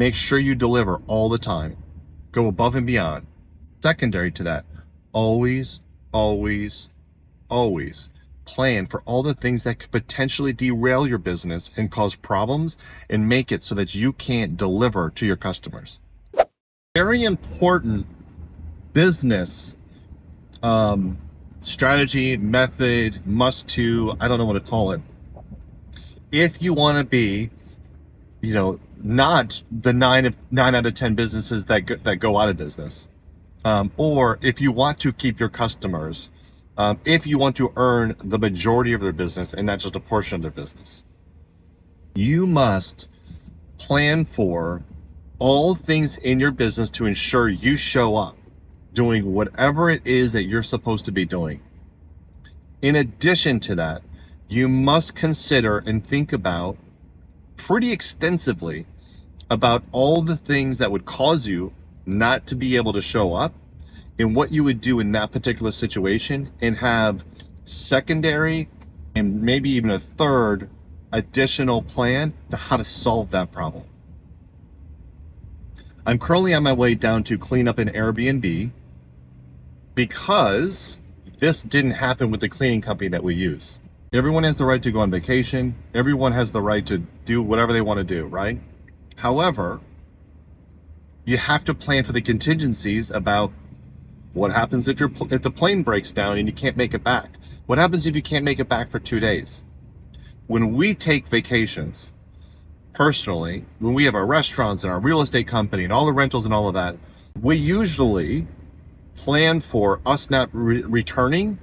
make sure you deliver all the time. Go above and beyond. Secondary to that, always, always, always plan for all the things that could potentially derail your business and cause problems and make it so that you can't deliver to your customers. Very important business strategy, method, must-to, I don't know what to call it. If you want to be, not the nine out of 10 businesses that go out of business, or if you want to keep your customers, if you want to earn the majority of their business and not just a portion of their business, you must plan for all things in your business to ensure you show up doing whatever it is that you're supposed to be doing. In addition to that, you must consider and think about pretty extensively about all the things that would cause you not to be able to show up and what you would do in that particular situation, and have secondary and maybe even a third additional plan to how to solve that problem. I'm currently on my way down to clean up an Airbnb because this didn't happen with the cleaning company that we use. Everyone has the right to go on vacation. Everyone has the right to do whatever they want to do, right? However, you have to plan for the contingencies about what happens if the plane breaks down and you can't make it back. What happens if you can't make it back for 2 days? When we take vacations, personally, when we have our restaurants and our real estate company and all the rentals and all of that, we usually plan for us not returning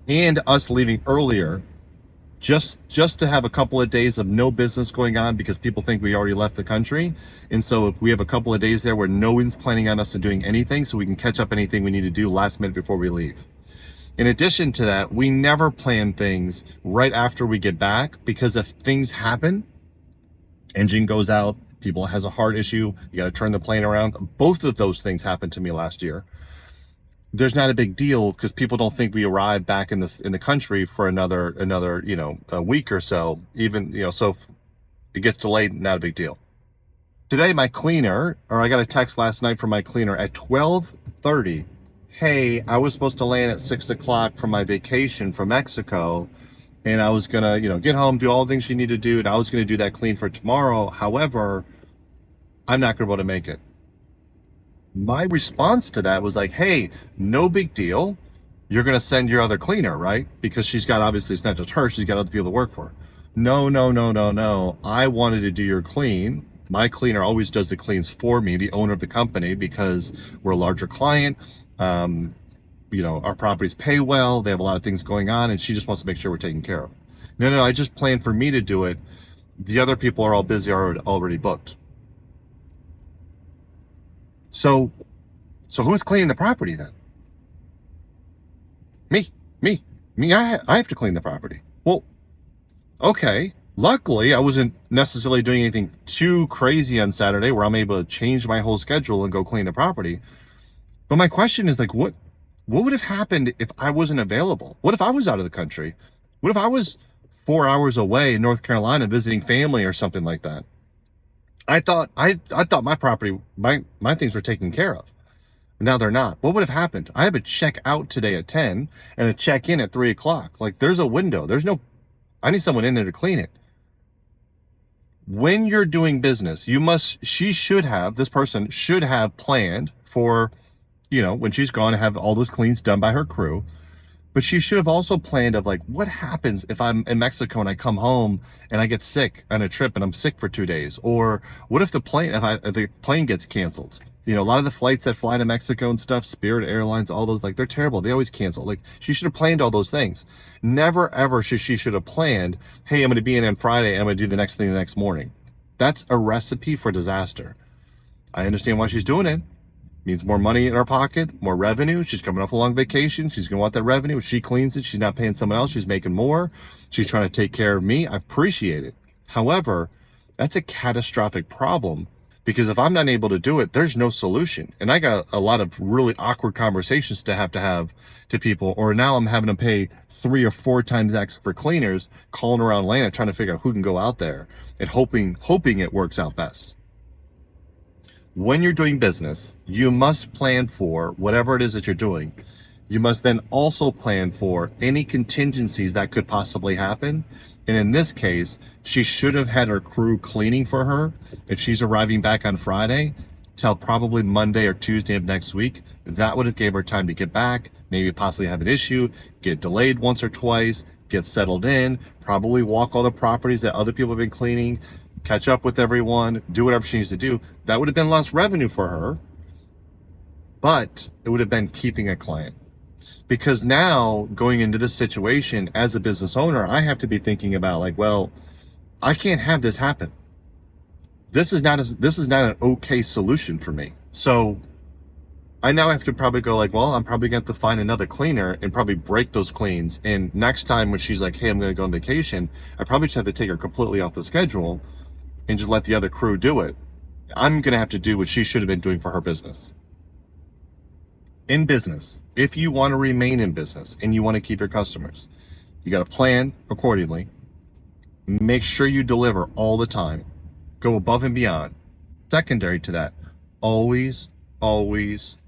and us leaving earlier, just to have a couple of days of no business going on because people think we already left the country. And so if we have a couple of days there where no one's planning on us to doing anything, so we can catch up anything we need to do last minute before we leave. In addition to that, we never plan things right after we get back, because if things happen, engine goes out, people has a heart issue, you got to turn the plane around. Both of those things happened to me last year. There's not a big deal because people don't think we arrive back in the country for another a week or so. Even so if it gets delayed, not a big deal. Today, my cleaner, or I got a text last night from my cleaner at 12:30. Hey, I was supposed to land at 6 o'clock from my vacation from Mexico, and I was gonna get home, do all the things you need to do, and I was gonna do that clean for tomorrow. However, I'm not gonna be able to make it. My response to that was like, hey, no big deal. You're going to send your other cleaner, right? Because she's got, obviously, it's not just her, she's got other people to work for. No. I wanted to do your clean. My cleaner always does the cleans for me, the owner of the company, because we're a larger client. Our properties pay well. They have a lot of things going on, and she just wants to make sure we're taken care of. No, I just planned for me to do it. The other people are all busy, already booked. So who's cleaning the property then? Me. I have to clean the property. Well, okay. Luckily, I wasn't necessarily doing anything too crazy on Saturday where I'm able to change my whole schedule and go clean the property. But my question is, like, what would have happened if I wasn't available? What if I was out of the country? What if I was 4 hours away in North Carolina visiting family or something like that? I thought my property, my things were taken care of. Now they're not. What would have happened? I have a check out today at 10 and a check in at 3 o'clock. Like, there's a window. I need someone in there to clean it. When you're doing business, this person should have planned for, when she's gone, to have all those cleans done by her crew. But she should have also planned of, like, what happens if I'm in Mexico and I come home and I get sick on a trip and I'm sick for 2 days? Or what if the plane gets canceled? A lot of the flights that fly to Mexico and stuff, Spirit Airlines, all those, like, they're terrible. They always cancel. Like, she should have planned all those things. Never, ever she should have planned, hey, I'm going to be in on Friday and I'm going to do the next thing the next morning. That's a recipe for disaster. I understand why she's doing it. Means more money in our pocket, more revenue. She's coming off a long vacation. She's going to want that revenue. If she cleans it, she's not paying someone else. She's making more. She's trying to take care of me. I appreciate it. However, that's a catastrophic problem, because if I'm not able to do it, there's no solution. And I got a lot of really awkward conversations to have to people, or now I'm having to pay 3 or 4 times X for cleaners, calling around Atlanta, trying to figure out who can go out there and hoping it works out best. When you're doing business, you must plan for whatever it is that you're doing. You must then also plan for any contingencies that could possibly happen. And in this case, she should have had her crew cleaning for her if she's arriving back on Friday till probably Monday or Tuesday of next week. That would have gave her time to get back, maybe possibly have an issue, get delayed once or twice, get settled in, probably walk all the properties that other people have been cleaning, catch up with everyone, do whatever she needs to do. That would have been less revenue for her, but it would have been keeping a client. Because now going into this situation as a business owner, I have to be thinking about like, well, I can't have this happen. This is not an okay solution for me. So I now have to probably go like, well, I'm probably going to have to find another cleaner and probably break those cleans. And next time when she's like, hey, I'm going to go on vacation, I probably just have to take her completely off the schedule and just let the other crew do it. I'm going to have to do what she should have been doing for her business. In business, if you want to remain in business and you want to keep your customers, you got to plan accordingly. Make sure you deliver all the time. Go above and beyond. Secondary to that, always, always,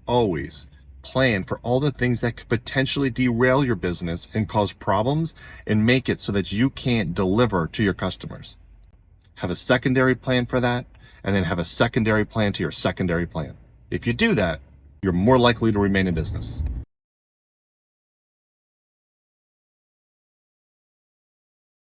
always plan for all the things that could potentially derail your business and cause problems and make it so that you can't deliver to your customers. Have a secondary plan for that, and then have a secondary plan to your secondary plan. If you do that, you're more likely to remain in business.